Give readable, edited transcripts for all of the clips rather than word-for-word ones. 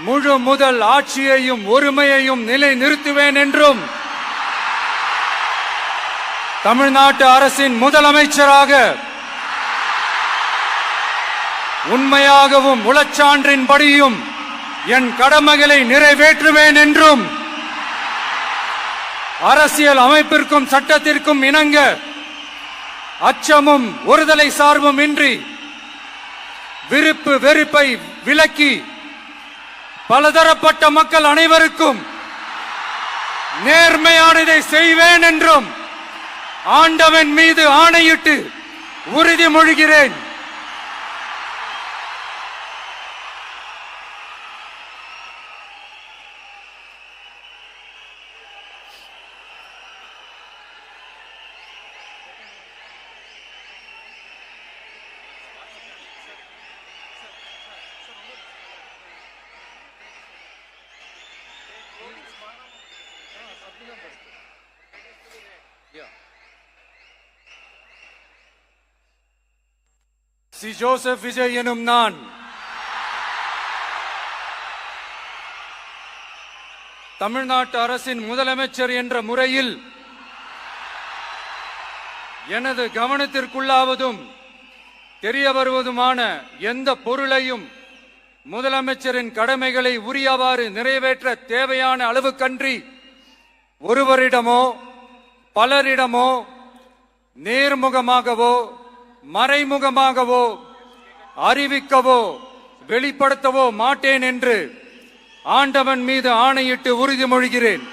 முழு முதல் ஆட்சியையும் ஒருமையையும் நிலை நிறுத்துவேன் என்றும் தமிழ்நாட்டு அரசின் முதலமைச்சராக உண்மையாகவும் உளச்சான்றின்படியும் என் கடமைகளை நிறைவேற்றுவேன் என்றும் அரசியல் அமைப்பிற்கும் சட்டத்திற்கும் இணங்க அச்சமும் ஒருதலை சார்பும் இன்றி விருப்பு வெறுப்பை விலக்கி பலதரப்பட்ட மக்கள் அனைவருக்கும் நேர்மையானதை செய்வேன் என்றும் ஆண்டவன் மீது ஆணையிட்டு உறுதிமொழிகிறேன். சி ஜோசப் விஜய் எனும் நான் தமிழ்நாட்டு அரசின் முதலமைச்சர் என்ற முறையில் எனது கவனத்திற்குள்ளாவதும் தெரிய வருவதுமான எந்த பொருளையும் முதலமைச்சரின் கடமைகளை உரியவாறு நிறைவேற்ற தேவையான அளவுக்கன்றி ஒருவரிடமோ பலரிடமோ நேர்முகமாகவோ மறைமுகமாகவோ அறிவிக்கவோ வெளிப்படுத்தவோ மாட்டேன் என்று ஆண்டவன் மீது ஆணையிட்டு உறுதிமொழிகிறேன்.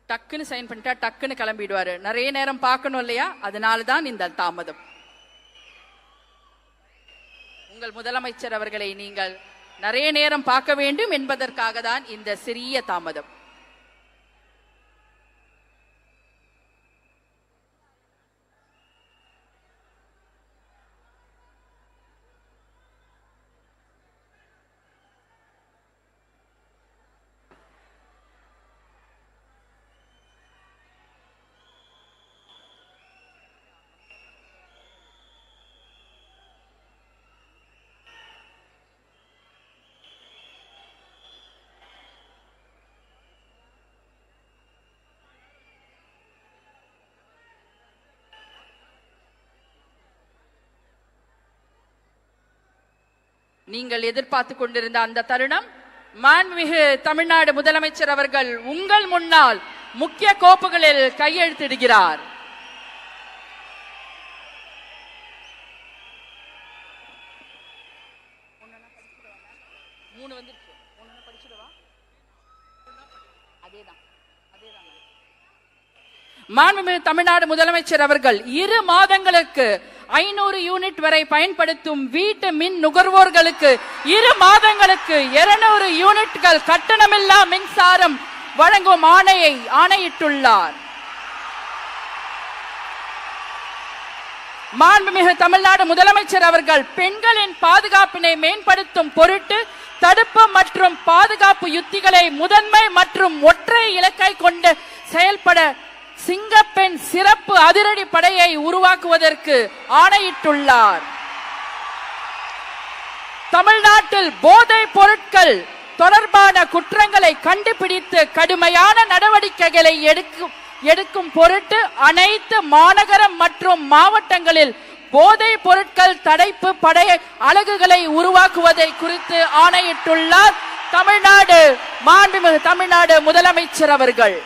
டக்குன்னு சைன் பண்ணிட்டா டக்குன்னு கிளம்பிடுவாரு. நிறைய நேரம் பார்க்கணும் இல்லையா? அதனாலதான் இந்த தாமதம். உங்கள் முதலமைச்சர் அவர்களை நீங்கள் நிறைய நேரம் பார்க்க வேண்டும் என்பதற்காக தான் இந்த சிறிய தாமதம். நீங்கள் எதிர்பார்த்து கொண்டிருந்த அந்த தருணம், மாண்புமிகு தமிழ்நாடு முதலமைச்சர் அவர்கள் உங்கள் முன்னால் முக்கிய கோப்புகளில் கையெழுத்திடுகிறார். மாண்புமிகு தமிழ்நாடு முதலமைச்சர் அவர்கள் 2 மாதங்களுக்கு 500 யூனிட் வரை பயன்படுத்தும் வீட்டு மின் நுகர்வோர்களுக்கு 2 மாதங்களுக்கு 200 யூனிட்கள் கட்டணமில்லா மின்சாரம் வழங்கும் ஆணையிட்டுள்ளார். மாண்புமிகு தமிழ்நாடு முதலமைச்சர் அவர்கள் பெண்களின் பாதுகாப்பினை மேம்படுத்தும் பொருட்டு தடுப்பு மற்றும் பாதுகாப்பு யுத்திகளை முதன்மை மற்றும் ஒற்றை இலக்கை கொண்டு செயல்பட சிங்கப்பெண் சிறப்பு அதிரடி படையை உருவாக்குவதற்கு ஆணையிட்டுள்ளார். தமிழ்நாட்டில் போதைப் பொருட்கள் தொடர்பான குற்றங்களை கண்டுபிடித்து கடுமையான நடவடிக்கைகளை எடுக்கும் பொருட்டு அனைத்து மாநகரம் மற்றும் மாவட்டங்களில் போதைப் பொருட்கள் தடுப்பு படை அலகுகளை உருவாக்குவதை குறித்து ஆணையிட்டுள்ளார் மாண்புமிகு தமிழ்நாடு முதலமைச்சர் அவர்கள்.